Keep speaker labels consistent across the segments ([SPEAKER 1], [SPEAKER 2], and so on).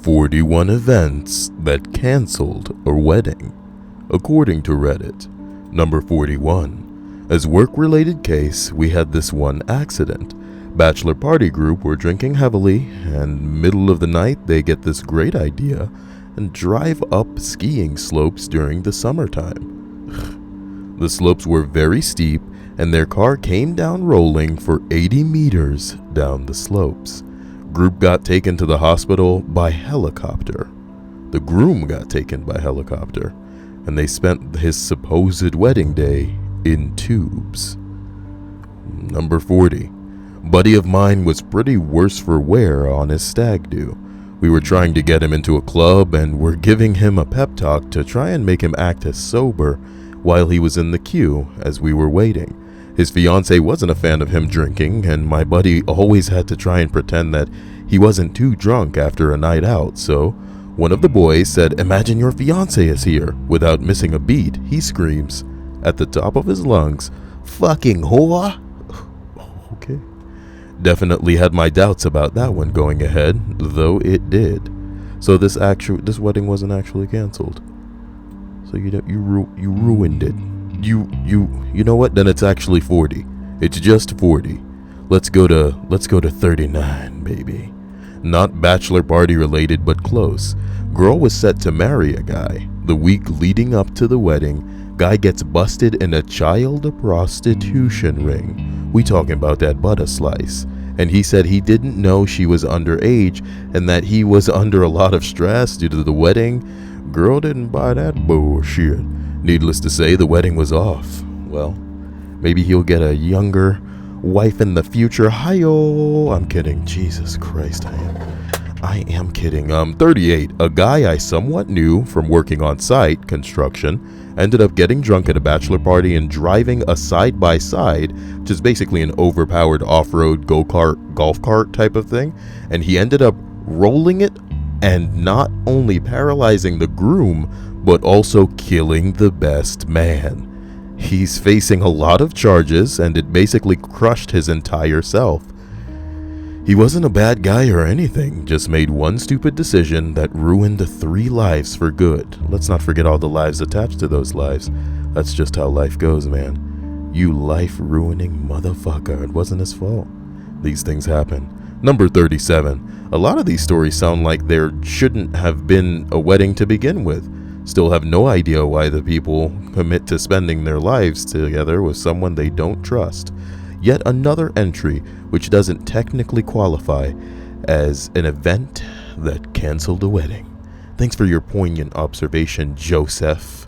[SPEAKER 1] 41 events that canceled a wedding, according to Reddit. Number 41. As work-related case, we had this one accident. Bachelor party group were drinking heavily, and middle of the night they get this great idea and drive up skiing slopes during the summertime. The slopes were very steep, and their car came down rolling for 80 meters down the slopes. Group got taken to the hospital by helicopter. The groom got taken by helicopter, and they spent his supposed wedding day in tubes. Number 40. Buddy of mine was pretty worse for wear on his stag do. We were trying to get him into a club and were giving him a pep talk to try and make him act as sober while he was in the queue as we were waiting. His fiance wasn't a fan of him drinking, and my buddy always had to try and pretend that he wasn't too drunk after a night out, so one of the boys said, "Imagine your fiance is here." Without missing a beat, he screams at the top of his lungs, "Fucking whore!" Okay. Definitely had my doubts about that one going ahead, though it did. So this wedding wasn't actually canceled. So you ruined it. You know what? Then it's actually 40. It's just 40. Let's go to 39, baby. Not bachelor party related, but close. Girl was set to marry a guy. The week leading up to the wedding, guy gets busted in a child prostitution ring. We talking about that butter slice. And he said he didn't know she was underage and that he was under a lot of stress due to the wedding. Girl didn't buy that bullshit. Needless to say, the wedding was off. Well, maybe he'll get a younger wife in the future. Hi-yo. I'm kidding. Jesus Christ, I am kidding. 38. A guy I somewhat knew from working on site construction ended up getting drunk at a bachelor party and driving a side-by-side, which is basically an overpowered off-road golf cart type of thing, and he ended up rolling it and not only paralyzing the groom, but also killing the best man. He's facing a lot of charges, and it basically crushed his entire self. He wasn't a bad guy or anything, just made one stupid decision that ruined 3 lives for good. Let's not forget all the lives attached to those lives. That's just how life goes, man. You life-ruining motherfucker. It wasn't his fault. These things happen. Number 37. A lot of these stories sound like there shouldn't have been a wedding to begin with. Still have no idea why the people commit to spending their lives together with someone they don't trust. Yet another entry which doesn't technically qualify as an event that canceled a wedding. Thanks for your poignant observation, Joseph.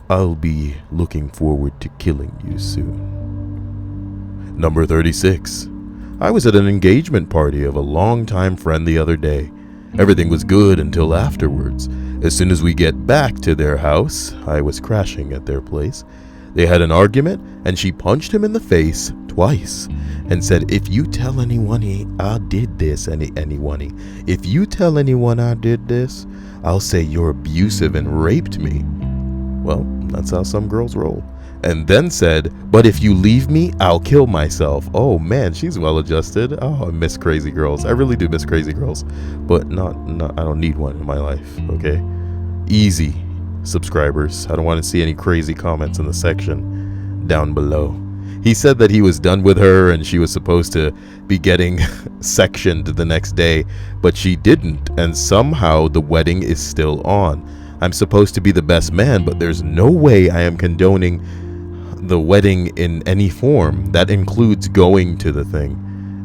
[SPEAKER 1] I'll be looking forward to killing you soon. Number 36. I was at an engagement party of a longtime friend the other day. Everything was good until afterwards. As soon as we get back to their house, I was crashing at their place. They had an argument, and she punched him in the face twice and said, "If you tell anyone I did this, if you tell anyone I did this, I'll say you're abusive and raped me." Well, that's how some girls roll. And then said, "But if you leave me, I'll kill myself." Oh man, she's well adjusted. Oh, I miss crazy girls. I really do miss crazy girls, but not I don't need one in my life. Okay, easy. Subscribers, I don't want to see any crazy comments in the section down below. He said that he was done with her and she was supposed to be getting sectioned the next day, but she didn't, and somehow the wedding is still on. I'm supposed to be the best man, but there's no way I am condoning the wedding in any form. That includes going to the thing.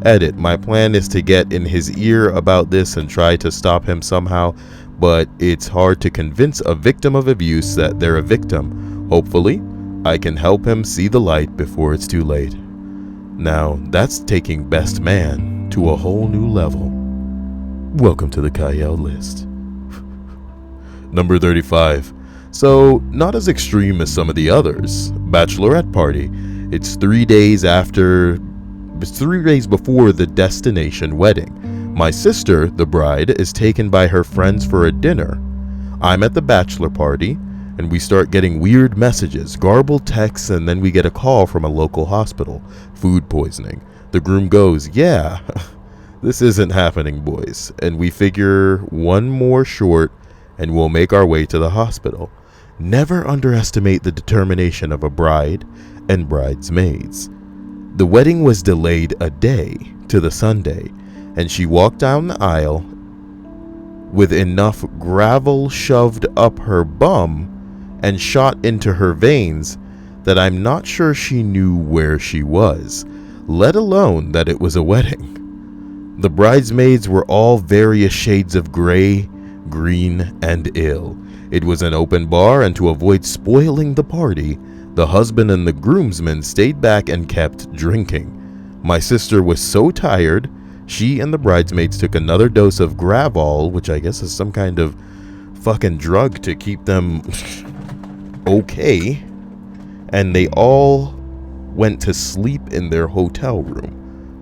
[SPEAKER 1] Edit, my plan is to get in his ear about this and try to stop him somehow, but it's hard to convince a victim of abuse that they're a victim. Hopefully, I can help him see the light before it's too late. Now, that's taking best man to a whole new level. Welcome to the Kyle list. Number 35. So, not as extreme as some of the others. Bachelorette party. It's 3 days before the destination wedding. My sister, the bride, is taken by her friends for a dinner. I'm at the bachelor party, and we start getting weird messages, garbled texts, and then we get a call from a local hospital. Food poisoning. The groom goes, "Yeah, This isn't happening, boys, and we figure one more short and we'll make our way to the hospital. Never underestimate the determination of a bride and bridesmaids. The wedding was delayed a day to the Sunday, and she walked down the aisle with enough gravel shoved up her bum and shot into her veins that I'm not sure she knew where she was, let alone that it was a wedding. The bridesmaids were all various shades of gray, green, and ill. It was an open bar, and to avoid spoiling the party, the husband and the groomsmen stayed back and kept drinking. My sister was so tired, she and the bridesmaids took another dose of Gravol, which I guess is some kind of fucking drug to keep them okay, and they all went to sleep in their hotel room.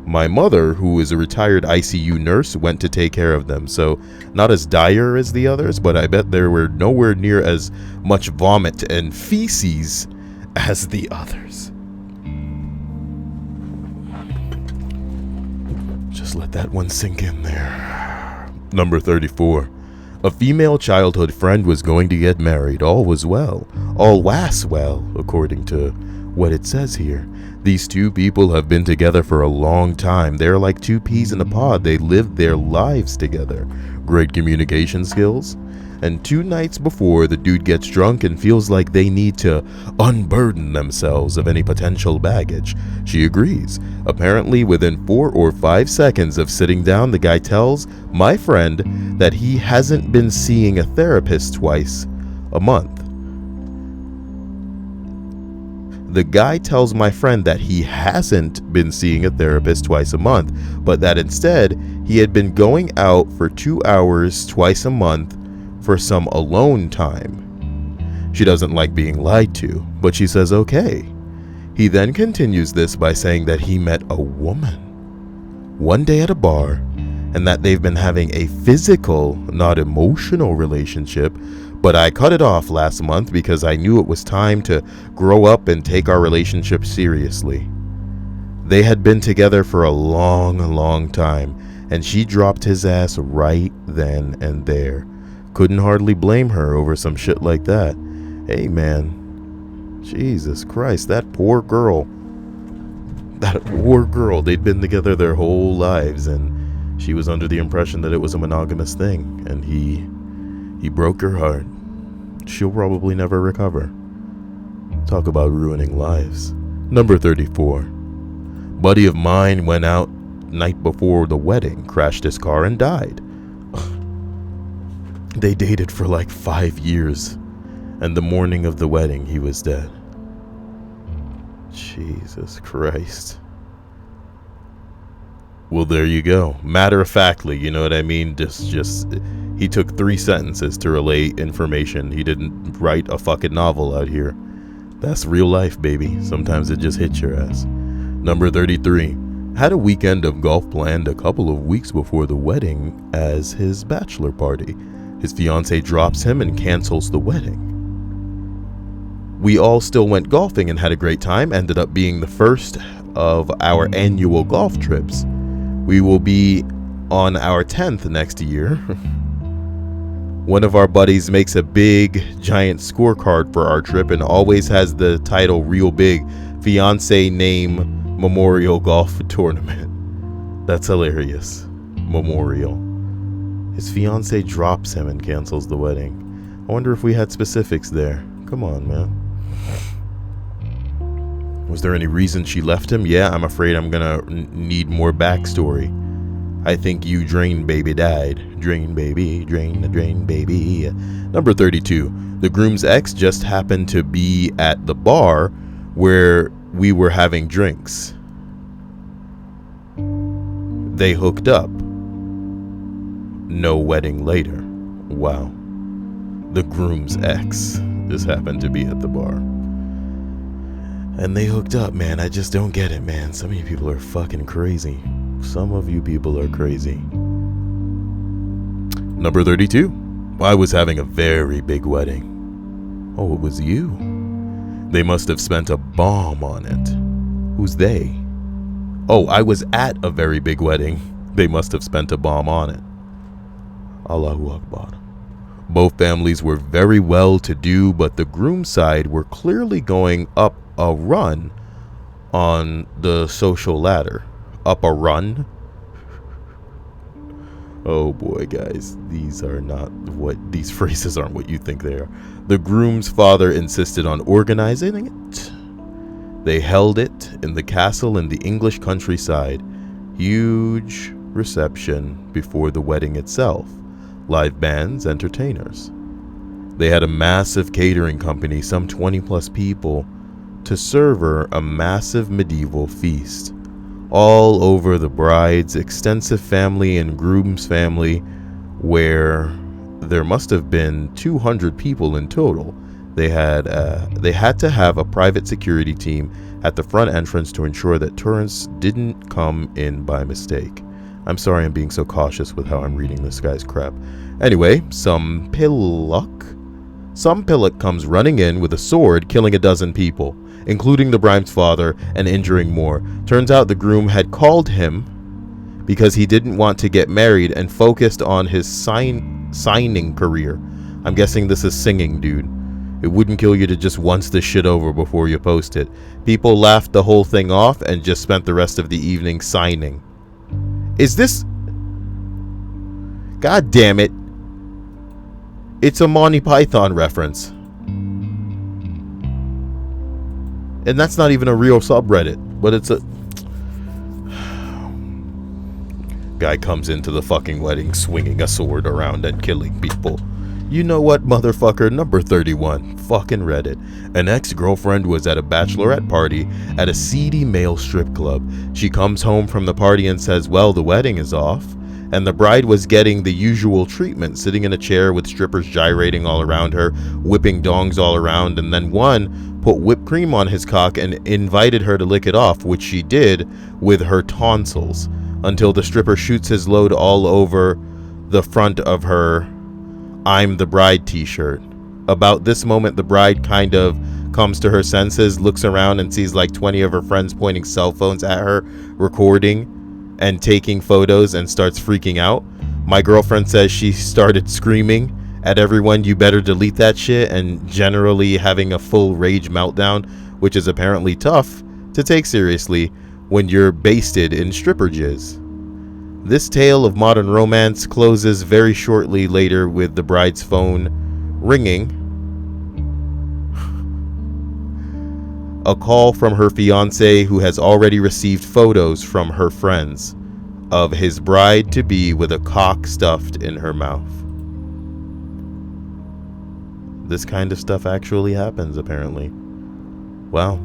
[SPEAKER 1] My mother, who is a retired ICU nurse, went to take care of them, so not as dire as the others, but I bet there were nowhere near as much vomit and feces as the others. Just let that one sink in there. Number 34. A female childhood friend was going to get married. All was well. All was well, according to what it says here. These two people have been together for a long time. They're like two peas in a pod. They lived their lives together. Great communication skills. And 2 nights before, the dude gets drunk and feels like they need to unburden themselves of any potential baggage. She agrees. Apparently, within 4 or 5 seconds of sitting down, the guy tells my friend that he hasn't been seeing a therapist twice a month. The guy tells my friend that he hasn't been seeing a therapist twice a month, but that instead he had been going out for 2 hours twice a month for some alone time. She doesn't like being lied to, but she says okay. He then continues this by saying that he met a woman one day at a bar, and that they've been having a physical, not emotional relationship, but I cut it off last month because I knew it was time to grow up and take our relationship seriously. They had been together for a long time, and she dropped his ass right then and there. Couldn't hardly blame her over some shit like that. Hey man, Jesus Christ, that poor girl. They'd been together their whole lives, and she was under the impression that it was a monogamous thing, and he broke her heart. She'll probably never recover. Talk about ruining lives. Number 34. Buddy of mine went out night before the wedding, crashed his car, and died. They dated for like 5 years, and the morning of the wedding, he was dead. Jesus Christ. Well, there you go. Matter of factly, you know what I mean? Just he took 3 sentences to relay information. He didn't write a fucking novel out here. That's real life, baby. Sometimes it just hits your ass. Number 33. Had a weekend of golf planned a couple of weeks before the wedding as his bachelor party. His fiancée drops him and cancels the wedding. We all still went golfing and had a great time. Ended up being the first of our annual golf trips. We will be on our 10th next year. One of our buddies makes a big, giant scorecard for our trip and always has the title real big, Fiancé Name Memorial Golf Tournament. That's hilarious. Memorial. His fiancée drops him and cancels the wedding. I wonder if we had specifics there. Come on, man. Was there any reason she left him? Yeah, I'm afraid I'm gonna need more backstory. I think you drain baby died. Drain baby, drain baby. Number 32. The groom's ex just happened to be at the bar where we were having drinks. They hooked up. No wedding later. Wow. The groom's ex just happened to be at the bar. And they hooked up, man. I just don't get it, man. Some of you people are fucking crazy. Some of you people are crazy. Number 32. I was having a very big wedding. Oh, it was you. They must have spent a bomb on it. Who's they? Oh, I was at a very big wedding. They must have spent a bomb on it. Allahu Akbar. Both families were very well to do, but the groom's side were clearly going up a run on the social ladder. Up a run? Oh boy, guys, these phrases aren't what you think they are. The groom's father insisted on organizing it. They held it in the castle in the English countryside. Huge reception before the wedding itself. Live bands, entertainers. They had a massive catering company, some 20 plus people, to serve her a massive medieval feast. All over the bride's extensive family and groom's family, where there must have been 200 people in total. They had to have a private security team at the front entrance to ensure that tourists didn't come in by mistake. I'm sorry I'm being so cautious with how I'm reading this guy's crap. Anyway, some pillock comes running in with a sword, killing a dozen people, including the bride's father, and injuring more. Turns out the groom had called him because he didn't want to get married and focused on his signing career. I'm guessing this is singing, dude. It wouldn't kill you to just once this shit over before you post it. People laughed the whole thing off and just spent the rest of the evening signing. Is this... God damn it. It's a Monty Python reference. And that's not even a real subreddit, but it's a... Guy comes into the fucking wedding swinging a sword around and killing people. You know what, motherfucker? Number 31. Fucking Reddit. An ex-girlfriend was at a bachelorette party at a seedy male strip club. She comes home from the party and says, well, the wedding is off. And the bride was getting the usual treatment, sitting in a chair with strippers gyrating all around her, whipping dongs all around, and then one put whipped cream on his cock and invited her to lick it off, which she did with her tonsils, until the stripper shoots his load all over the front of her I'm the Bride t-shirt. About this moment, the bride kind of comes to her senses, looks around and sees like 20 of her friends pointing cell phones at her, recording and taking photos, and starts freaking out. My girlfriend says she started screaming at everyone, you better delete that shit, and generally having a full rage meltdown, which is apparently tough to take seriously when you're basted in stripper jizz. This tale of modern romance closes very shortly later with the bride's phone ringing. A call from her fiancé, who has already received photos from her friends of his bride-to-be with a cock stuffed in her mouth. This kind of stuff actually happens, apparently. Wow.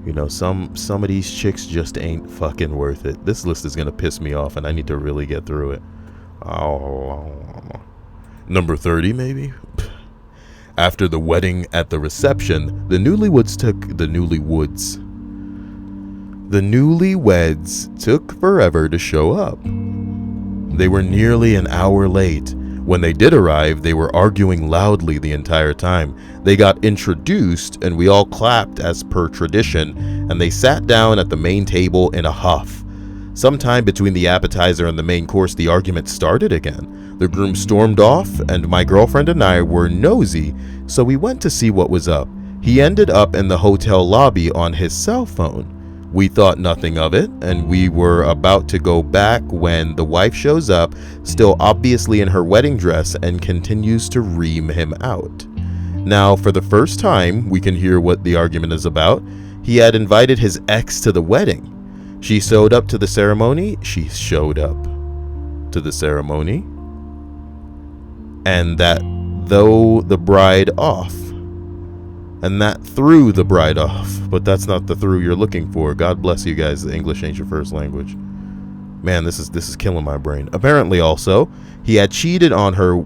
[SPEAKER 1] You know, some of these chicks just ain't fucking worth it. This list is gonna piss me off, and I need to really get through it. Number 30, maybe? After the wedding at the reception, the newlyweds took forever to show up. They were nearly an hour late. When they did arrive, they were arguing loudly the entire time. They got introduced, and we all clapped as per tradition, and they sat down at the main table in a huff. Sometime between the appetizer and the main course, the argument started again. The groom stormed off, and my girlfriend and I were nosy, so we went to see what was up. He ended up in the hotel lobby on his cell phone. We thought nothing of it, and we were about to go back when the wife shows up, still obviously in her wedding dress, and continues to ream him out. Now, for the first time, we can hear what the argument is about. He had invited his ex to the wedding. She showed up to the ceremony. And that threw the bride off. But that's not the through you're looking for. God bless you guys. The English ain't your first language. Man, this is killing my brain. Apparently, also, he had cheated on the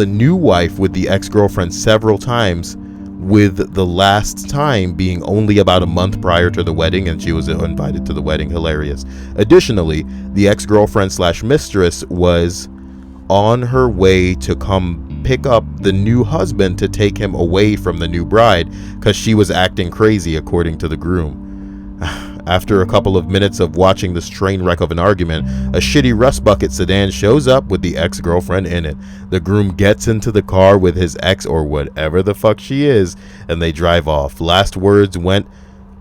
[SPEAKER 1] new wife with the ex-girlfriend several times, with the last time being only about a month prior to the wedding, and she was invited to the wedding. Hilarious. Additionally, the ex-girlfriend / mistress was on her way to come pick up the new husband to take him away from the new bride because she was acting crazy, according to the groom. After a couple of minutes of watching this train wreck of an argument, a shitty rust bucket sedan shows up with the ex-girlfriend in it. The groom gets into the car with his ex, or whatever the fuck she is, and they drive off. Last words went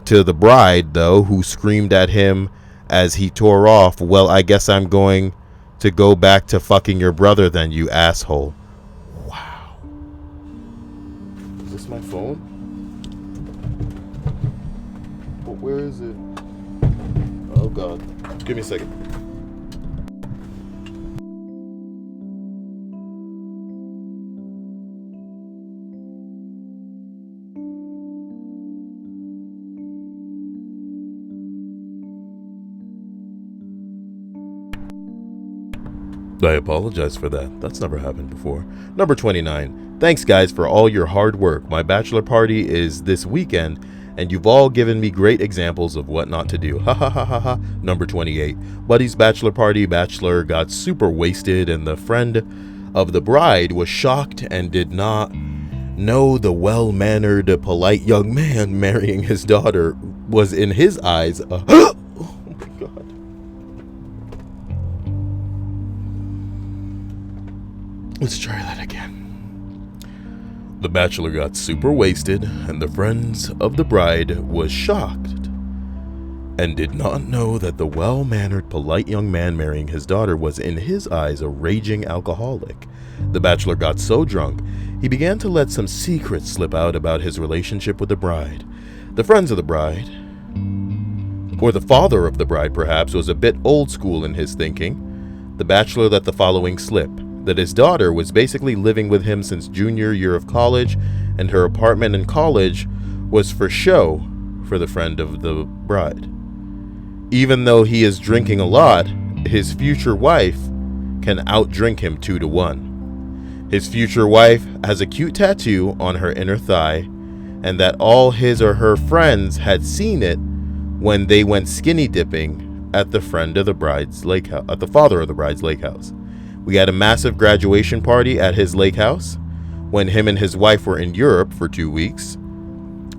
[SPEAKER 1] to the bride, though, who screamed at him as he tore off, "Well, I guess I'm going to go back to fucking your brother then, you asshole." Wow. Is this my phone? But where is it? Oh god. Give me a second. I apologize for that. That's never happened before. Number 29. Thanks guys for all your hard work. My bachelor party is this weekend and you've all given me great examples of what not to do. Ha ha ha ha ha. Number 28. Buddy's bachelor party. Bachelor got super wasted and the friend of the bride was shocked and did not know the well-mannered, polite young man marrying his daughter was in his eyes a Let's try that again. The bachelor got super wasted, and the friends of the bride was shocked and did not know that the well-mannered, polite young man marrying his daughter was in his eyes a raging alcoholic. The bachelor got so drunk, he began to let some secrets slip out about his relationship with the bride. The friends of the bride, or the father of the bride perhaps, was a bit old school in his thinking. The bachelor let the following slip: that his daughter was basically living with him since junior year of college, and her apartment in college was for show for the friend of the bride. Even though he is drinking a lot, his future wife can outdrink him 2-1. His future wife has a cute tattoo on her inner thigh, and that all his or her friends had seen it when they went skinny dipping at the friend of the bride's lake house, at the father of the bride's lake house. We had a massive graduation party at his lake house when him and his wife were in Europe for 2 weeks,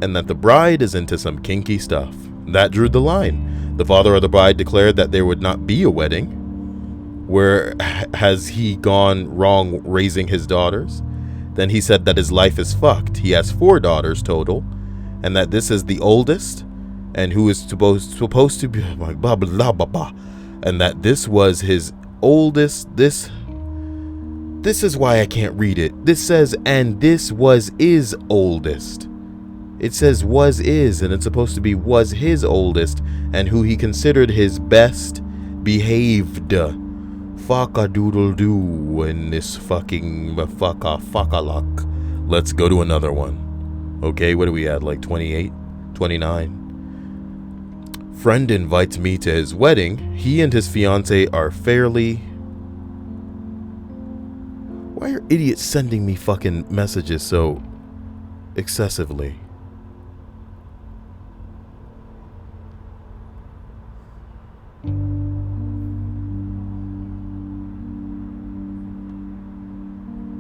[SPEAKER 1] and that the bride is into some kinky stuff. That drew the line. The father of the bride declared that there would not be a wedding. Where has he gone wrong raising his daughters? Then he said that his life is fucked. He has 4 daughters total, and that this is the oldest, and who is supposed to be blah blah blah blah, and that this was his oldest. This is why I can't read it. This says, and this was is oldest. It says was is, and it's supposed to be was his oldest, and who he considered his best behaved. Fuck-a-doodle-doo in this fucking fuck-a-luck. Let's go to another one. Okay, what do we at? Like 28? 29? Friend invites me to his wedding. He and his fiance are fairly... Why are idiots sending me fucking messages so excessively?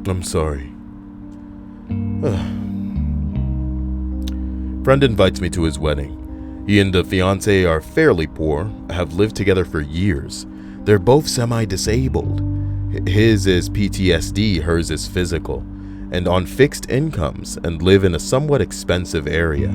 [SPEAKER 1] I'm sorry. Friend invites me to his wedding. He and the fiancé are fairly poor, have lived together for years. They're both semi-disabled. His is PTSD, hers is physical, and on fixed incomes, and live in a somewhat expensive area.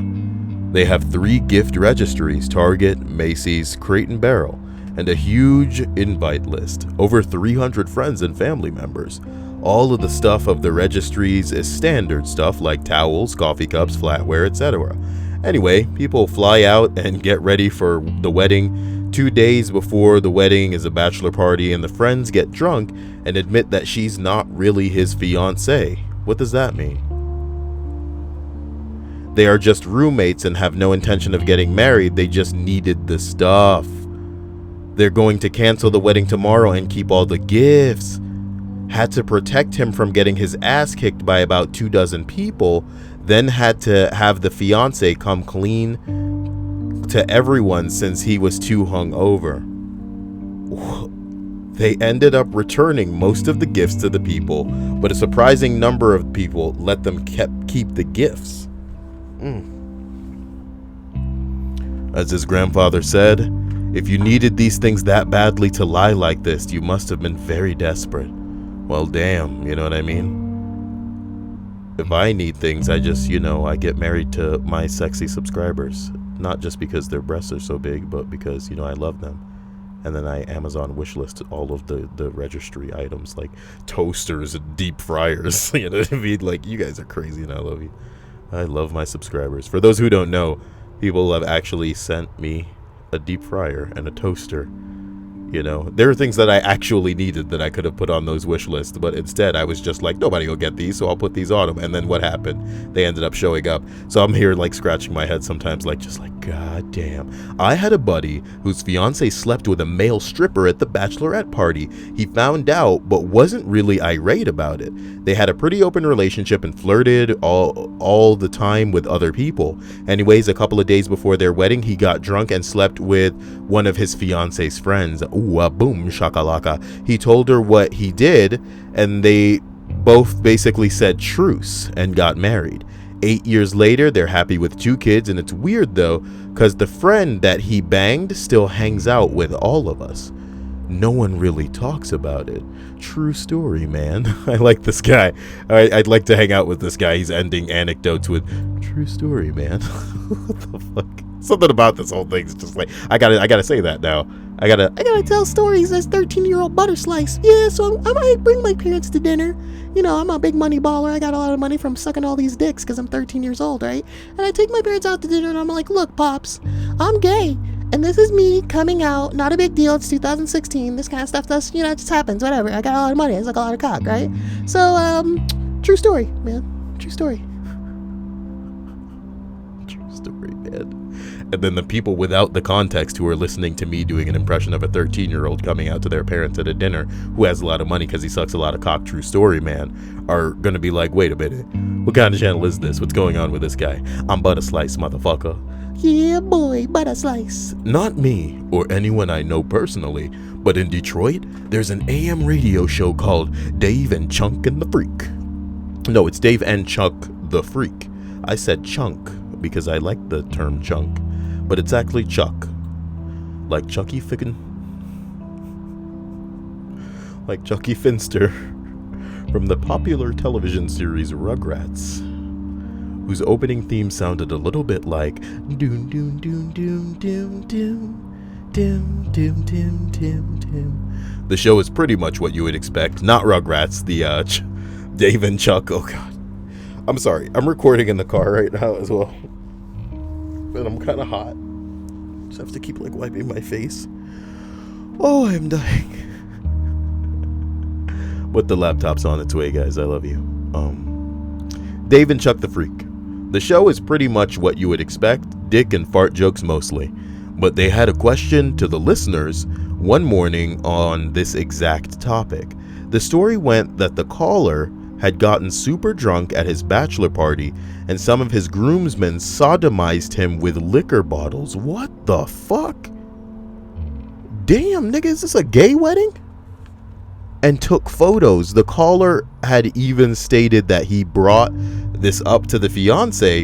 [SPEAKER 1] They have 3 gift registries: Target, Macy's, Crate and Barrel, and a huge invite list, over 300 friends and family members. All of the stuff of the registries is standard stuff like towels, coffee cups, flatware, etc. Anyway, people fly out and get ready for the wedding. 2 days before the wedding is a bachelor party, and the friends get drunk and admit that she's not really his fiancée. What does that mean? They are just roommates and have no intention of getting married. They just needed the stuff. They're going to cancel the wedding tomorrow and keep all the gifts. Had to protect him from getting his ass kicked by about 24 people, then had to have the fiance come clean to everyone since he was too hungover. They ended up returning most of the gifts to the people, but a surprising number of people let them keep the gifts. As his grandfather said, if you needed these things that badly to lie like this, you must have been very desperate. Well, damn, you know what I mean? If I need things, I just, I get married to my sexy subscribers. Not just because their breasts are so big, but because, I love them. And then I Amazon wishlist all of the registry items, like toasters and deep fryers. You know what I mean? Like, you guys are crazy and I love you. I love my subscribers. For those who don't know, people have actually sent me a deep fryer and a toaster. There are things that I actually needed that I could have put on those wish lists, but instead I was just like, nobody will get these, so I'll put these on them. And then what happened? They ended up showing up. So I'm here like scratching my head sometimes, just like, God damn. I had a buddy whose fiance slept with a male stripper at the bachelorette party. He found out, but wasn't really irate about it. They had a pretty open relationship and flirted all the time with other people. Anyways, a couple of days before their wedding, he got drunk and slept with one of his fiance's friends. Ooh, boom, shakalaka. He told her what he did, and they both basically said truce and got married. 8 years later, they're happy with 2 kids, and it's weird though, because the friend that he banged still hangs out with all of us. No one really talks about it. True story, man. I like this guy. I'd like to hang out with this guy. He's ending anecdotes with true story, man. What the fuck? Something about this whole thing is just like, I gotta say that now. I gotta tell stories as 13-year-old butter slice. Yeah, so I might bring my parents to dinner. I'm a big money baller. I got a lot of money from sucking all these dicks because I'm 13 years old, right? And I take my parents out to dinner and I'm like, look, Pops, I'm gay. And this is me coming out. Not a big deal. It's 2016. This kind of stuff does, it just happens. Whatever. I got a lot of money. It's like a lot of cock, right? So, true story, man. True story. True story, man. And then the people without the context who are listening to me doing an impression of a 13-year-old coming out to their parents at a dinner who has a lot of money because he sucks a lot of cock, true story, man, are going to be like, wait a minute. What kind of channel is this? What's going on with this guy? I'm Butter Slice, motherfucker. Yeah, boy, Butter Slice. Not me or anyone I know personally, but in Detroit, there's an AM radio show called Dave and Chunk and the Freak. No, it's Dave and Chunk the Freak. I said chunk because I like the term chunk, but it's actually Chuck. Like Chucky Finster from the popular television series Rugrats, whose opening theme sounded a little bit like doom doom doom doom doom doom doom doom doom doom doom. The show is pretty much what you would expect, not Rugrats, the Dave and Chuck. Oh god. I'm sorry. I'm recording in the car right now as well. And I'm kind of hot. Just have to keep wiping my face. Oh, I'm dying. But the laptop's on its way, guys. I love you. Dave and Chuck the Freak. The show is pretty much what you would expect, dick and fart jokes mostly. But they had a question to the listeners one morning on this exact topic. The story went that the caller had gotten super drunk at his bachelor party and some of his groomsmen sodomized him with liquor bottles. What the fuck? Damn, nigga, is this a gay wedding? And took photos. The caller had even stated that he brought this up to the fiance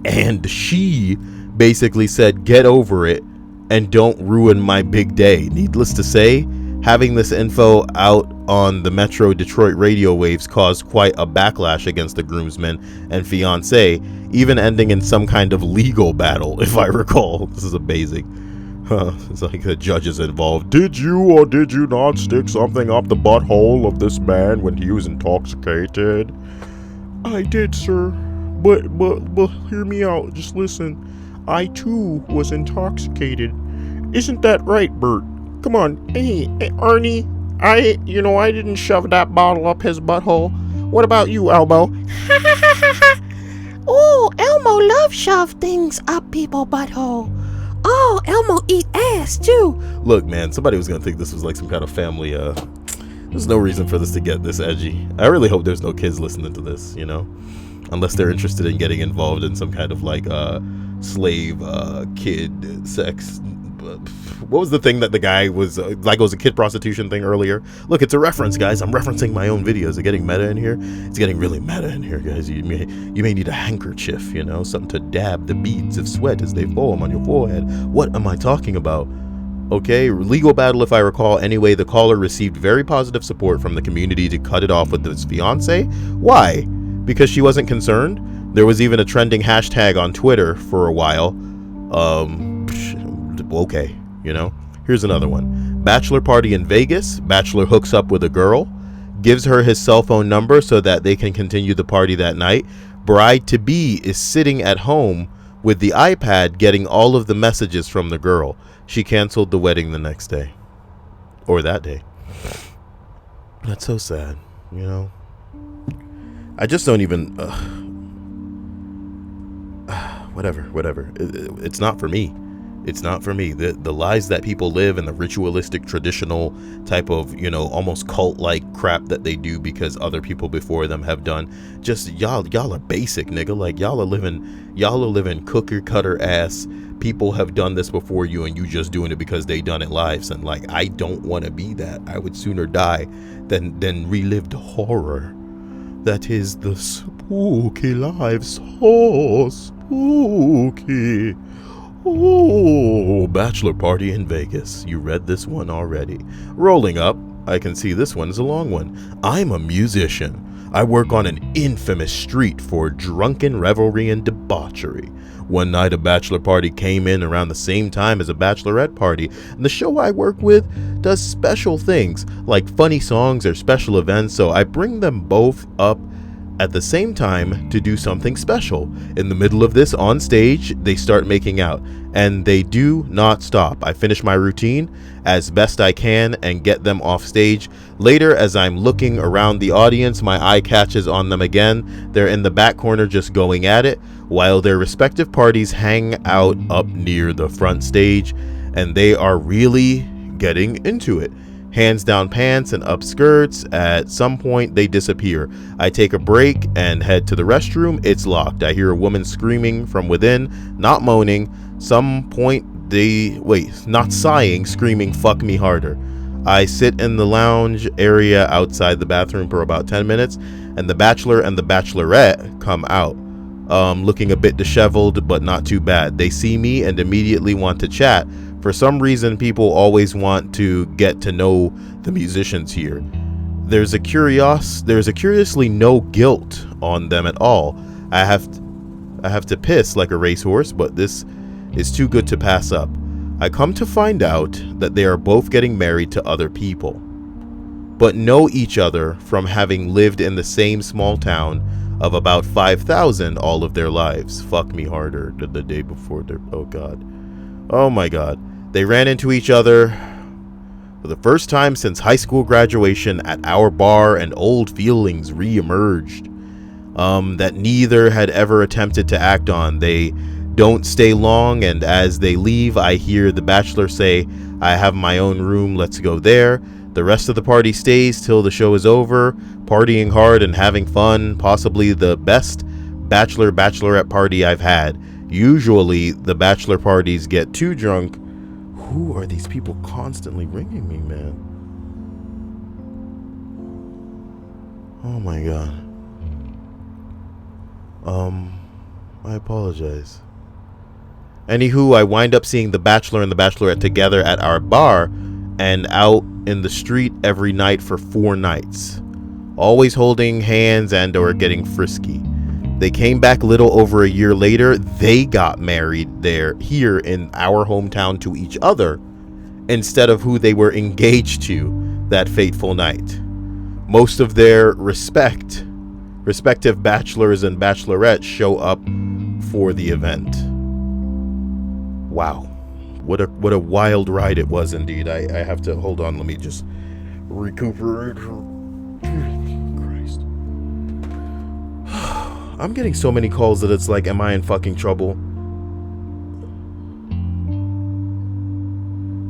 [SPEAKER 1] and she basically said, get over it and don't ruin my big day. Needless to say, having this info out on the Metro Detroit radio waves caused quite a backlash against the groomsmen and fiance, even ending in some kind of legal battle, if I recall. This is amazing. It's like the judges involved. Did you or did you not stick something up the butthole of this man when he was intoxicated? I did, sir. But hear me out. Just listen. I too was intoxicated. Isn't that right, Bert? Come on. Hey, Ernie. I didn't shove that bottle up his butthole. What about you, Elmo? Oh, Elmo loves shove things up people's butthole. Oh, Elmo eat ass too. Look, man, somebody was gonna think this was like some kind of family. There's no reason for this to get this edgy. I really hope there's no kids listening to this, unless they're interested in getting involved in some kind of slave kid sex what was the thing that the guy was like? It was a kid prostitution thing earlier. Look, it's a reference, guys. I'm referencing my own videos. Is it getting meta in here? It's getting really meta in here, guys. You may need a handkerchief, you know, something to dab the beads of sweat as they form on your forehead. What am I talking about? Okay, legal battle, if I recall. Anyway, the caller received very positive support from the community to cut it off with his fiance. Why? Because she wasn't concerned? There was even a trending hashtag on Twitter for a while. Okay, you know. Here's another one. Bachelor party in Vegas. Bachelor hooks up with a girl, gives her his cell phone number so that they can continue the party that night. Bride-to-be is sitting at home with the iPad getting all of the messages from the girl. She canceled the wedding the next day. Or that day. That's so sad, you know. I just don't even... whatever. It's not for me. It's not for me. The lies that people live and the ritualistic, traditional type of, you know, almost cult-like crap that they do because other people before them have done. Just y'all are basic, nigga. Like y'all are living cookie cutter ass. People have done this before you and you just doing it because they done it lives. And like, I don't want to be that. I would sooner die than relive the horror that is the spooky lives. Oh, spooky. Oh, bachelor party in Vegas. You read this one already. Rolling up, I can see this one is a long one. I'm a musician. I work on an infamous street for drunken revelry and debauchery. One night a bachelor party came in around the same time as a bachelorette party, and the show I work with does special things like funny songs or special events, so I bring them both up at the same time to do something special. In the middle of this, on stage, they start making out, and they do not stop. I finish my routine as best I can and get them off stage. Later, as I'm looking around the audience, my eye catches on them again. They're in the back corner just going at it, while their respective parties hang out up near the front stage, and they are really getting into it. Hands down pants and up skirts. At some point they disappear. I take a break and head to the restroom. It's locked. I hear a woman screaming from within, not moaning. Some point not sighing, screaming "fuck me harder." I sit in the lounge area outside the bathroom for about 10 minutes, and the bachelor and the bachelorette come out, looking a bit disheveled but not too bad. They see me and immediately want to chat. For some reason, people always want to get to know the musicians here. There's a curiously no guilt on them at all. I have to piss like a racehorse, but this is too good to pass up. I come to find out that they are both getting married to other people, but know each other from having lived in the same small town of about 5,000 all of their lives. Fuck me harder the day before their... Oh God. Oh my God. They ran into each other for the first time since high school graduation at our bar, and old feelings re-emerged that neither had ever attempted to act on. They don't stay long, and as they leave, I hear the bachelor say, "I have my own room, let's go there." The rest of the party stays till the show is over, partying hard and having fun, possibly the best bachelorette party I've had. Usually, the bachelor parties get too drunk. Who are these people constantly ringing me, man? Oh my God. I apologize. Anywho, I wind up seeing the bachelor and the bachelorette together at our bar and out in the street every night for 4 nights, always holding hands and or getting frisky. They came back a little over a year later. They got married here in our hometown to each other instead of who they were engaged to that fateful night. Most of their respective bachelors and bachelorettes show up for the event. Wow. What a wild ride it was indeed. I have to hold on. Let me just recuperate. Christ. I'm getting so many calls that it's like, am I in fucking trouble?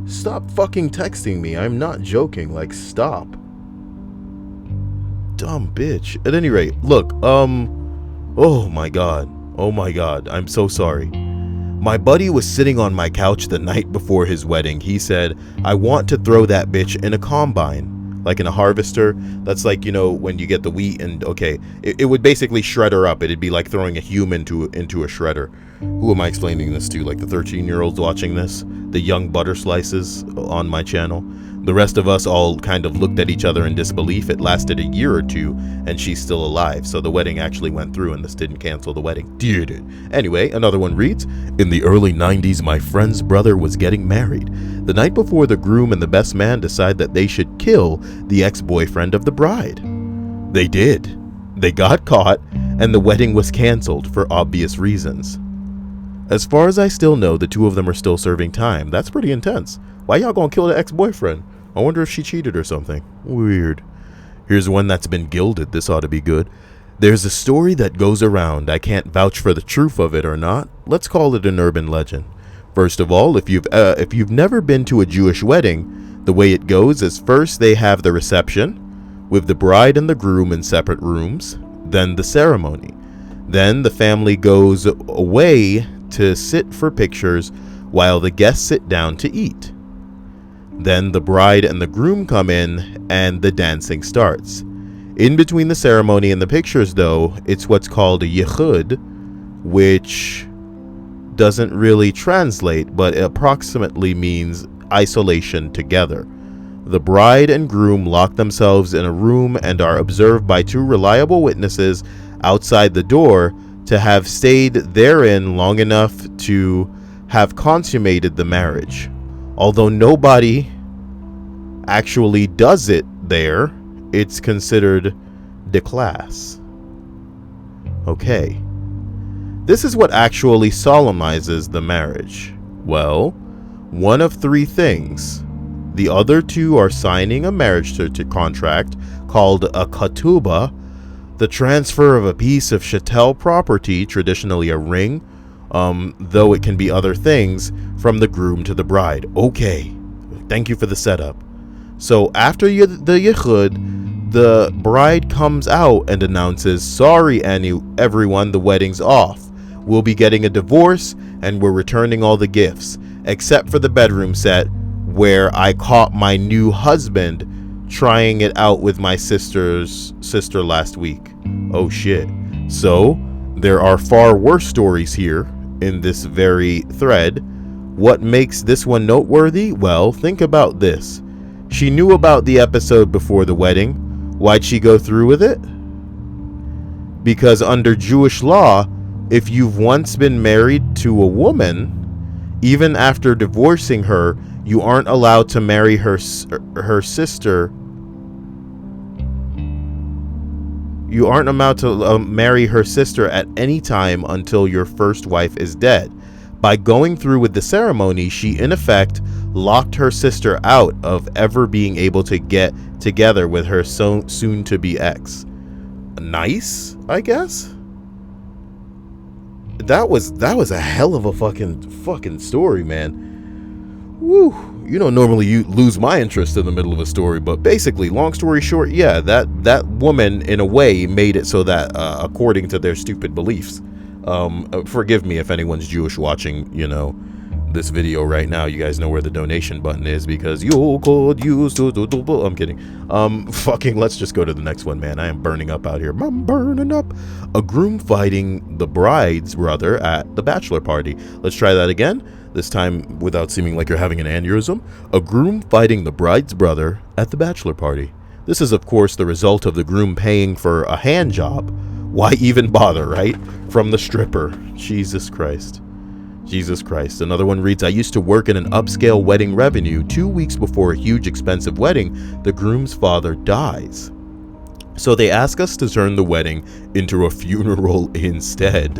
[SPEAKER 1] Stop fucking texting me. I'm not joking. Like, stop. Dumb bitch. At any rate, look, oh my God. I'm so sorry. My buddy was sitting on my couch the night before his wedding. He said, I want to throw that bitch in a combine, like in a harvester. That's like, you know, when you get the wheat and, okay, it would basically shred her up. It'd be like throwing a human into a shredder. Who am I explaining this to? Like the 13-year-olds watching this? The young butter slices on my channel? The rest of us all kind of looked at each other in disbelief. It lasted a year or two, and she's still alive. So the wedding actually went through, and this didn't cancel the wedding. Did it? Anyway, another one reads, in the early 90s, my friend's brother was getting married. The night before, the groom and the best man decide that they should kill the ex-boyfriend of the bride. They did. They got caught, and the wedding was canceled for obvious reasons. As far as I still know, the two of them are still serving time. That's pretty intense. Why y'all gonna kill the ex-boyfriend? I wonder if she cheated or something. Weird. Here's one that's been gilded. This ought to be good. There's a story that goes around. I can't vouch for the truth of it or not. Let's call it an urban legend. First of all, if you've never been to a Jewish wedding, the way it goes is first they have the reception with the bride and the groom in separate rooms, then the ceremony. Then the family goes away to sit for pictures while the guests sit down to eat. Then the bride and the groom come in and the dancing starts. In between the ceremony and the pictures, though, it's what's called a yichud, which doesn't really translate, but approximately means isolation together. The bride and groom lock themselves in a room and are observed by two reliable witnesses outside the door to have stayed therein long enough to have consummated the marriage. Although nobody actually does it there, it's considered declass. Okay. This is what actually solemnizes the marriage. Well, one of three things. The other two are signing a marriage contract called a ketubah, the transfer of a piece of chattel property, traditionally a ring, though it can be other things, from the groom to the bride. Okay, thank you for the setup. So after the yichud, the bride comes out and announces, sorry everyone, the wedding's off. We'll be getting a divorce and we're returning all the gifts, except for the bedroom set where I caught my new husband trying it out with my sister's sister last week. Oh shit. So there are far worse stories here in this very thread. What makes this one noteworthy? Well, think about this. She knew about the episode before the wedding. Why'd she go through with it? Because under Jewish law, if you've once been married to a woman, even after divorcing her, you aren't allowed to marry her sister. You aren't allowed to marry her sister at any time until your first wife is dead. By going through with the ceremony, she in effect locked her sister out of ever being able to get together with her soon-to-be ex. Nice, I guess. That was a hell of a fucking story, man. Woo. You don't normally lose my interest in the middle of a story, but basically, long story short, yeah, that woman in a way made it so that according to their stupid beliefs, forgive me if anyone's Jewish watching, you know, this video right now. You guys know where the donation button is because you could use to. I'm kidding. Fucking let's just go to the next one, man. I am burning up out here. I'm burning up. A groom fighting the bride's brother at the bachelor party. Let's try that again. This time without seeming like you're having an aneurysm. A groom fighting the bride's brother at the bachelor party. This is, of course, the result of the groom paying for a hand job. Why even bother, right? From the stripper. Jesus Christ. Jesus Christ. Another one reads, I used to work in an upscale wedding revenue. 2 weeks before a huge expensive wedding, the groom's father dies. So they ask us to turn the wedding into a funeral instead.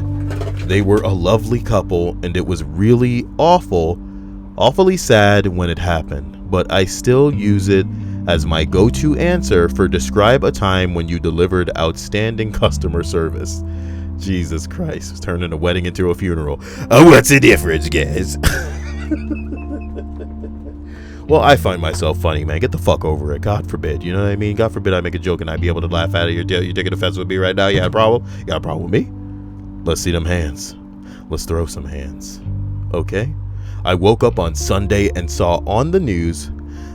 [SPEAKER 1] They were a lovely couple and it was really awfully sad when it happened, but I still use it as my go-to answer for describe a time when you delivered outstanding customer service. Jesus Christ, turning a wedding into a funeral. Oh, what's the difference, guys? Well, I find myself funny, man. Get the fuck over it. God forbid. You know what I mean? God forbid I make a joke and I be able to laugh at it. You're taking offense with me right now? You got a problem? You got a problem with me? Let's see them hands. Let's throw some hands. okay? I woke up on Sunday and saw on the news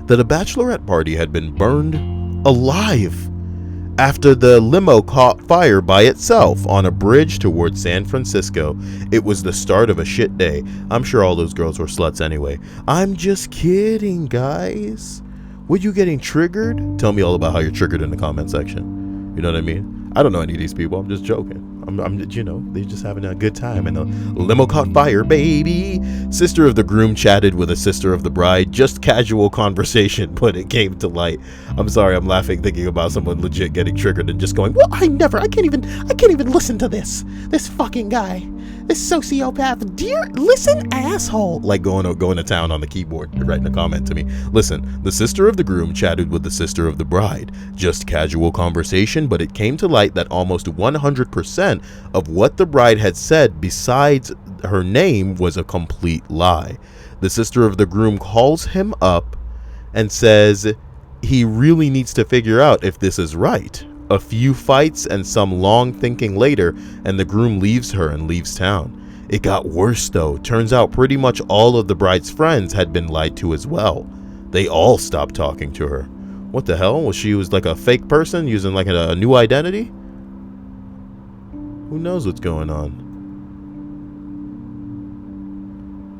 [SPEAKER 1] that a bachelorette party had been burned alive after the limo caught fire by itself on a bridge towards San Francisco. It was the start of a shit day. I'm sure all those girls were sluts anyway. I'm just kidding, guys. Were you getting triggered? Tell me all about how you're triggered in the comment section. You know what I mean? I don't know any of these people. I'm just joking. They're just having a good time. And the limo caught fire, baby. Sister of the groom chatted with a sister of the bride. Just casual conversation, but it came to light. I'm sorry, I'm laughing thinking about someone legit getting triggered and just going, well, I can't even listen to this fucking guy. This sociopath. Dear, listen, asshole. Like going to town on the keyboard and writing a comment to me. Listen, the sister of the groom chatted with the sister of the bride. Just casual conversation, but it came to light that almost 100% of what the bride had said besides her name was a complete lie. The sister of the groom calls him up and says he really needs to figure out if this is right. A few fights and some long thinking later, and the groom leaves her and leaves town. It got worse though. Turns out pretty much all of the bride's friends had been lied to as well. They all stopped talking to her. What the hell? Was she like a fake person using like a new identity? Who knows what's going on?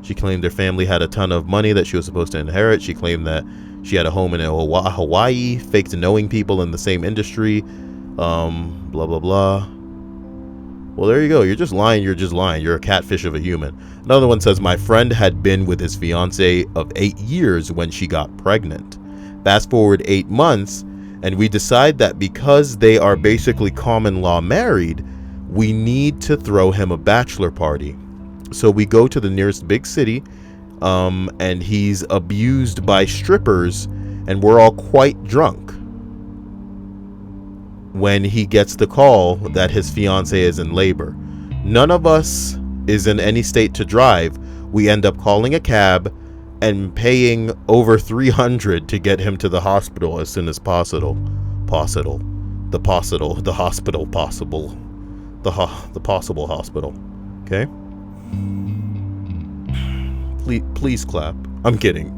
[SPEAKER 1] She claimed their family had a ton of money that she was supposed to inherit. She claimed that she had a home in Hawaii, faked knowing people in the same industry, blah, blah, blah. Well, there you go. You're just lying. You're a catfish of a human. Another one says, my friend had been with his fiance of 8 years when she got pregnant. Fast forward 8 months, and we decide that because they are basically common law married, we need to throw him a bachelor party. So we go to the nearest big city, and he's abused by strippers, and we're all quite drunk when he gets the call that his fiance is in labor. None of us is in any state to drive. We end up calling a cab and paying over $300 to get him to the hospital as soon as possible. The possible hospital. Okay? Please clap. I'm kidding.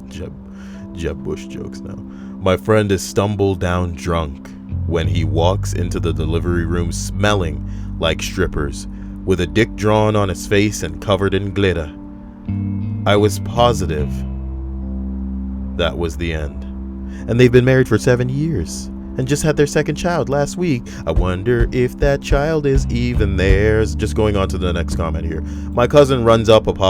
[SPEAKER 1] Jeb Bush jokes now. My friend is stumbled down drunk when he walks into the delivery room smelling like strippers, with a dick drawn on his face and covered in glitter. I was positive that was the end. And they've been married for 7 years and just had their second child last week. I wonder if that child is even theirs. Just going on to the next comment here. My cousin runs up. God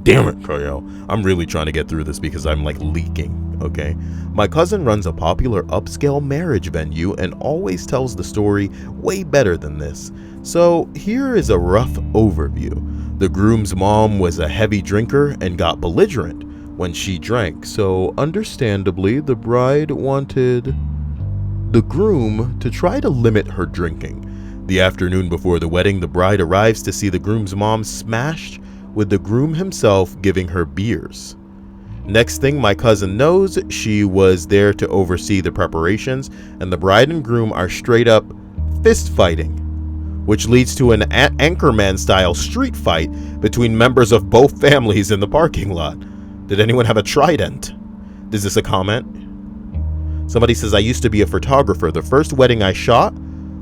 [SPEAKER 1] damn it, Coyo. I'm really trying to get through this because I'm like leaking, okay? My cousin runs a popular upscale marriage venue and always tells the story way better than this. So here is a rough overview. The groom's mom was a heavy drinker and got belligerent when she drank. So understandably, the bride wanted the groom to try to limit her drinking. The afternoon before the wedding, the bride arrives to see the groom's mom smashed, with the groom himself giving her beers. Next thing my cousin knows, she was there to oversee the preparations, and the bride and groom are straight up fist fighting, which leads to an Anchorman style street fight between members of both families in the parking lot. Did anyone have a trident? Is this a comment? Somebody says, I used to be a photographer. The first wedding I shot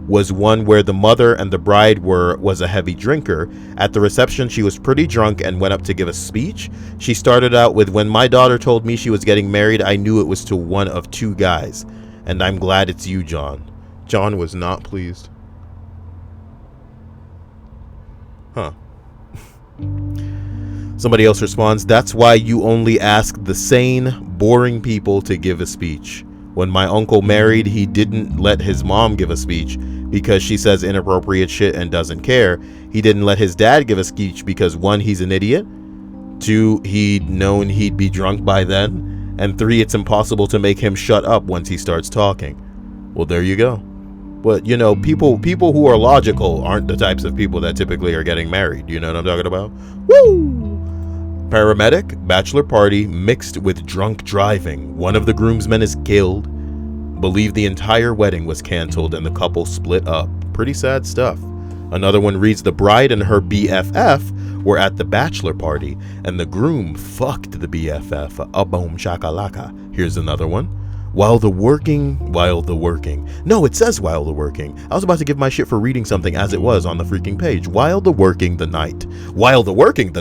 [SPEAKER 1] was one where the mother and the bride was a heavy drinker. At the reception, she was pretty drunk and went up to give a speech. She started out with, when my daughter told me she was getting married, I knew it was to one of two guys. And I'm glad it's you, John. John was not pleased. Huh. Somebody else responds, that's why you only ask the sane, boring people to give a speech. When my uncle married, he didn't let his mom give a speech because she says inappropriate shit and doesn't care. He didn't let his dad give a speech because 1, he's an idiot. 2, he'd known he'd be drunk by then. And 3, it's impossible to make him shut up once he starts talking. Well, there you go. But, you know, people who are logical aren't the types of people that typically are getting married. You know what I'm talking about? Woo! Paramedic, bachelor party mixed with drunk driving. One of the groomsmen is killed. Believe the entire wedding was canceled and the couple split up. Pretty sad stuff. Another one reads, the bride and her BFF were at the bachelor party, and the groom fucked the BFF. A boom shakalaka. Here's another one. While the working. No, it says while the working. I was about to give my shit for reading something as it was on the freaking page. While working the night. While working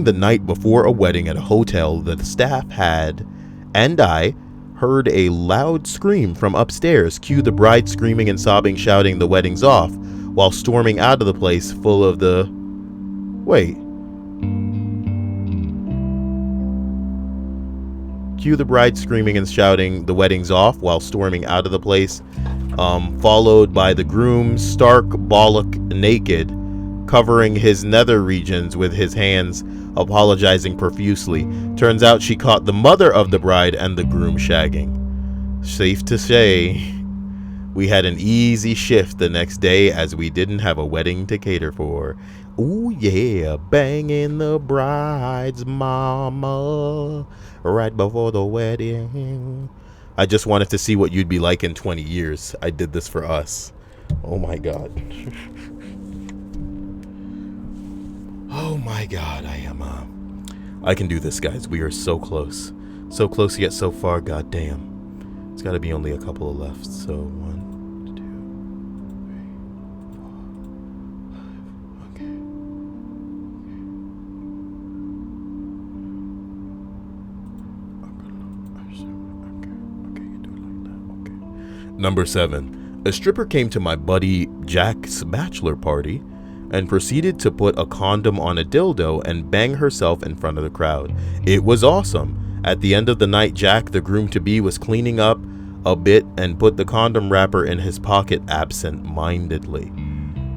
[SPEAKER 1] the night before a wedding at a hotel, the staff had, and I, heard a loud scream from upstairs. Cue the bride screaming and sobbing, shouting the wedding's off, while storming out of the place full of the... Wait. Cue the bride screaming and shouting the wedding's off while storming out of the place, followed by the groom stark bollock naked, covering his nether regions with his hands, apologizing profusely. Turns out she caught the mother of the bride and the groom shagging. Safe to say, we had an easy shift the next day as we didn't have a wedding to cater for. Ooh yeah, banging the bride's mama right before the wedding. I just wanted to see what you'd be like in 20 years. I did this for us. Oh my god. Oh my god, I can do this, guys. We are so close. So close yet so far, goddamn. It's gotta be only a couple of left. So 1, 2, 3, 4, 5. Okay, you do it like that. Okay. Number 7. A stripper came to my buddy Jack's bachelor party and proceeded to put a condom on a dildo and bang herself in front of the crowd. It was awesome. At the end of the night, Jack, the groom-to-be, was cleaning up a bit and put the condom wrapper in his pocket absent-mindedly.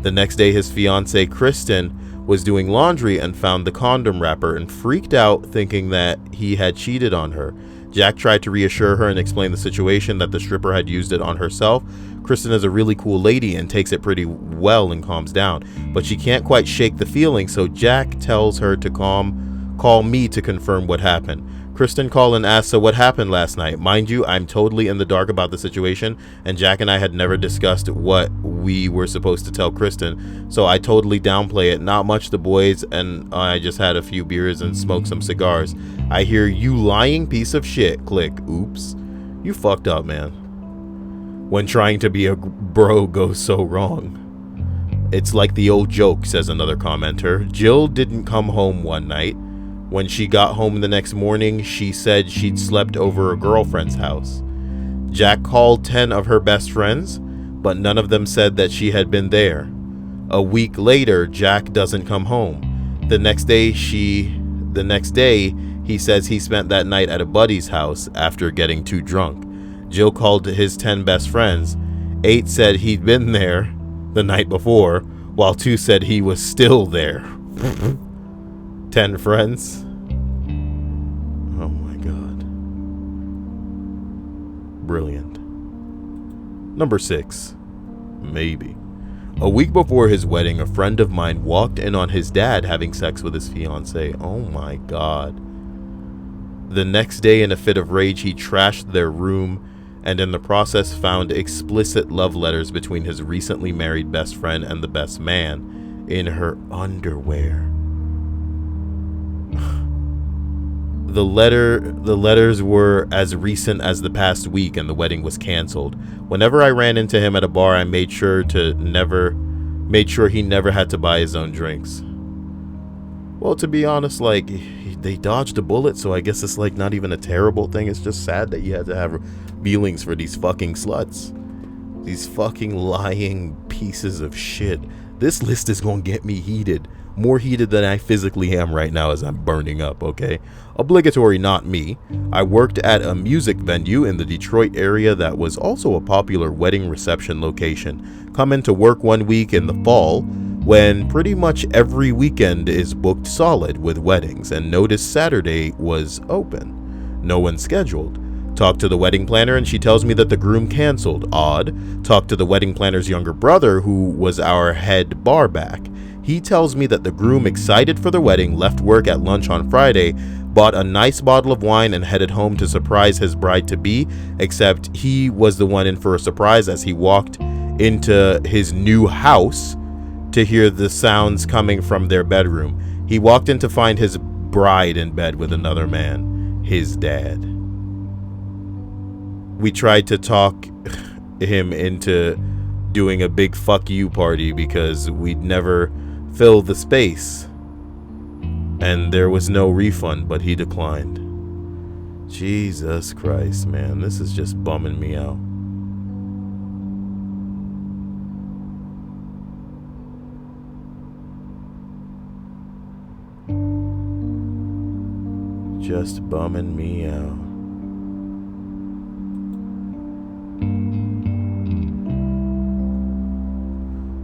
[SPEAKER 1] The next day, his fiancée, Kristen, was doing laundry and found the condom wrapper and freaked out, thinking that he had cheated on her. Jack tried to reassure her and explain the situation, that the stripper had used it on herself. Kristen is a really cool lady and takes it pretty well and calms down, but she can't quite shake the feeling, so Jack tells her to call me to confirm what happened. Kristen called and asked, so what happened last night? Mind you, I'm totally in the dark about the situation, and Jack and I had never discussed what we were supposed to tell Kristen, so I totally downplay it. Not much, the boys and I just had a few beers and smoked some cigars. I hear, you lying piece of shit. Click. Oops. You fucked up, man. When trying to be a bro goes so wrong. It's like the old joke, says another commenter. Jill didn't come home one night. When she got home the next morning, she said she'd slept over a girlfriend's house. Jack called 10 of her best friends, but none of them said that she had been there. A week later, Jack doesn't come home. The next day, he says he spent that night at a buddy's house after getting too drunk. Jill called his 10 best friends. 8 said he'd been there the night before, while 2 said he was still there. 10 friends? Oh my god. Brilliant. Number 6. Maybe. A week before his wedding, a friend of mine walked in on his dad having sex with his fiancée. Oh my god. The next day, in a fit of rage, he trashed their room and in the process found explicit love letters between his recently married best friend and the best man in her underwear. The letters were as recent as the past week, and the wedding was canceled. Whenever I ran into him at a bar, I made sure he never had to buy his own drinks. Well, to be honest, like, they dodged a bullet, so I guess it's like not even a terrible thing. It's just sad that you had to have feelings for these fucking sluts. These fucking lying pieces of shit. This list is gonna get me heated. More heated than I physically am right now as I'm burning up, okay? Obligatory, not me. I worked at a music venue in the Detroit area that was also a popular wedding reception location. Come into work one week in the fall when pretty much every weekend is booked solid with weddings, and noticed Saturday was open. No one scheduled. Talked to the wedding planner and she tells me that the groom canceled. Odd. Talked to the wedding planner's younger brother, who was our head bar back. He tells me that the groom, excited for the wedding, left work at lunch on Friday,
[SPEAKER 2] bought a nice bottle of wine, and headed home to surprise his bride-to-be, except he was the one in for a surprise as he walked into his new house to hear the sounds coming from their bedroom. He walked in to find his bride in bed with another man, his dad. We tried to talk him into doing a big fuck you party because we'd never fill the space, and there was no refund, but he declined. Jesus Christ, man, this is just bumming me out. Just bumming me out.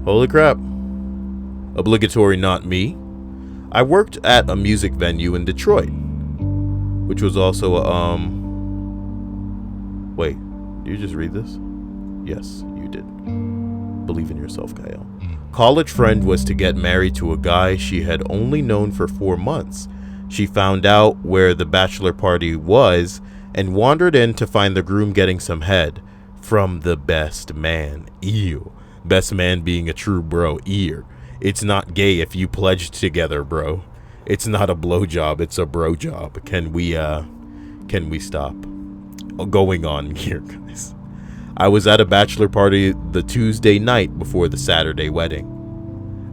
[SPEAKER 2] Holy crap. Obligatory not me. I worked at a music venue in Detroit, which was also a, wait, did you just read this? Yes, you did. Believe in yourself, Kyle. College friend was to get married to a guy she had only known for 4 months. She found out where the bachelor party was and wandered in to find the groom getting some head from the best man. Ew. Best man being a true bro. Ear. It's not gay if you pledged together, bro. It's not a blow job, it's a bro job. Can we stop going on here, guys? I was at a bachelor party the Tuesday night before the Saturday wedding.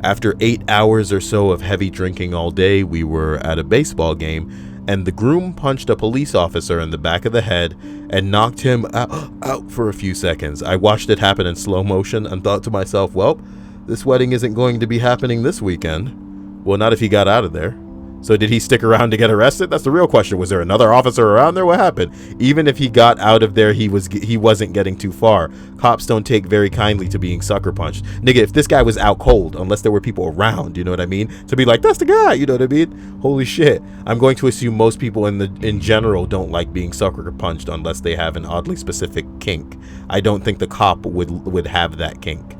[SPEAKER 2] After 8 hours or so of heavy drinking all day, we were at a baseball game, and the groom punched a police officer in the back of the head and knocked him out for a few seconds. I watched it happen in slow motion and thought to myself, well, this wedding isn't going to be happening this weekend. Well, not if he got out of there. So did he stick around to get arrested? That's the real question. Was there another officer around there? What happened? Even if he got out of there, he wasn't getting too far. Cops don't take very kindly to being sucker punched. Nigga, if this guy was out cold, unless there were people around, you know what I mean? To be like, that's the guy, you know what I mean? Holy shit. I'm going to assume most people in general don't like being sucker punched unless they have an oddly specific kink. I don't think the cop would have that kink.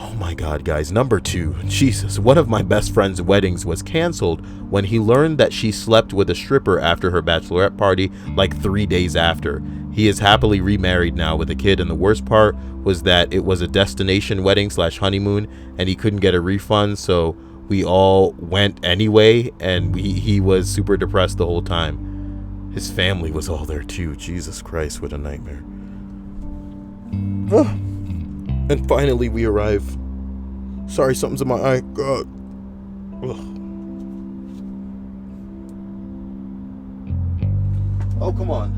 [SPEAKER 2] Oh my god, guys. Number 2. Jesus, one of my best friend's weddings was canceled when he learned that she slept with a stripper after her bachelorette party like 3 days after. He is happily remarried now with a kid, and the worst part was that it was a destination wedding / honeymoon, and he couldn't get a refund, so we all went anyway, and he was super depressed the whole time. His family was all there too. Jesus Christ, what a nightmare. And finally we arrive. Sorry, something's in my eye. God. Ugh. Oh, come on.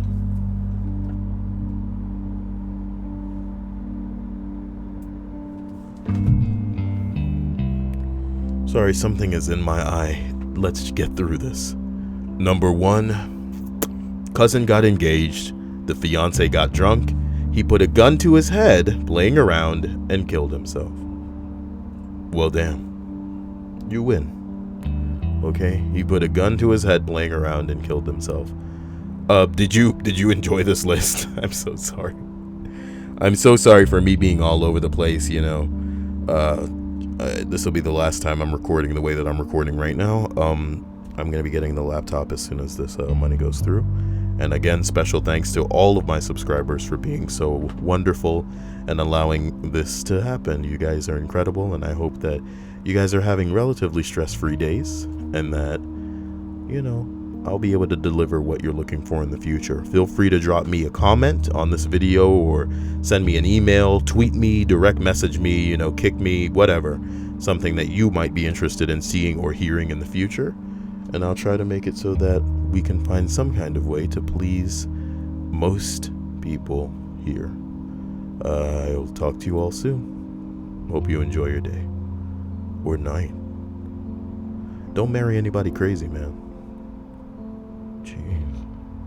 [SPEAKER 2] Sorry, something is in my eye. Let's get through this. Number 1. Cousin got engaged. The fiance got drunk. He put a gun to his head, playing around, and killed himself. Well, damn. You win. Okay? He put a gun to his head, playing around, and killed himself. Did you enjoy this list? I'm so sorry. I'm so sorry for me being all over the place, you know. This will be the last time I'm recording the way that I'm recording right now. I'm going to be getting the laptop as soon as this money goes through. And again, special thanks to all of my subscribers for being so wonderful and allowing this to happen. You guys are incredible, and I hope that you guys are having relatively stress-free days and that, you know, I'll be able to deliver what you're looking for in the future. Feel free to drop me a comment on this video or send me an email, tweet me, direct message me, you know, kick me, whatever. Something that you might be interested in seeing or hearing in the future. And I'll try to make it so that we can find some kind of way to please most people here. I'll talk to you all soon. Hope you enjoy your day. Or night. Don't marry anybody crazy, man. Jeez.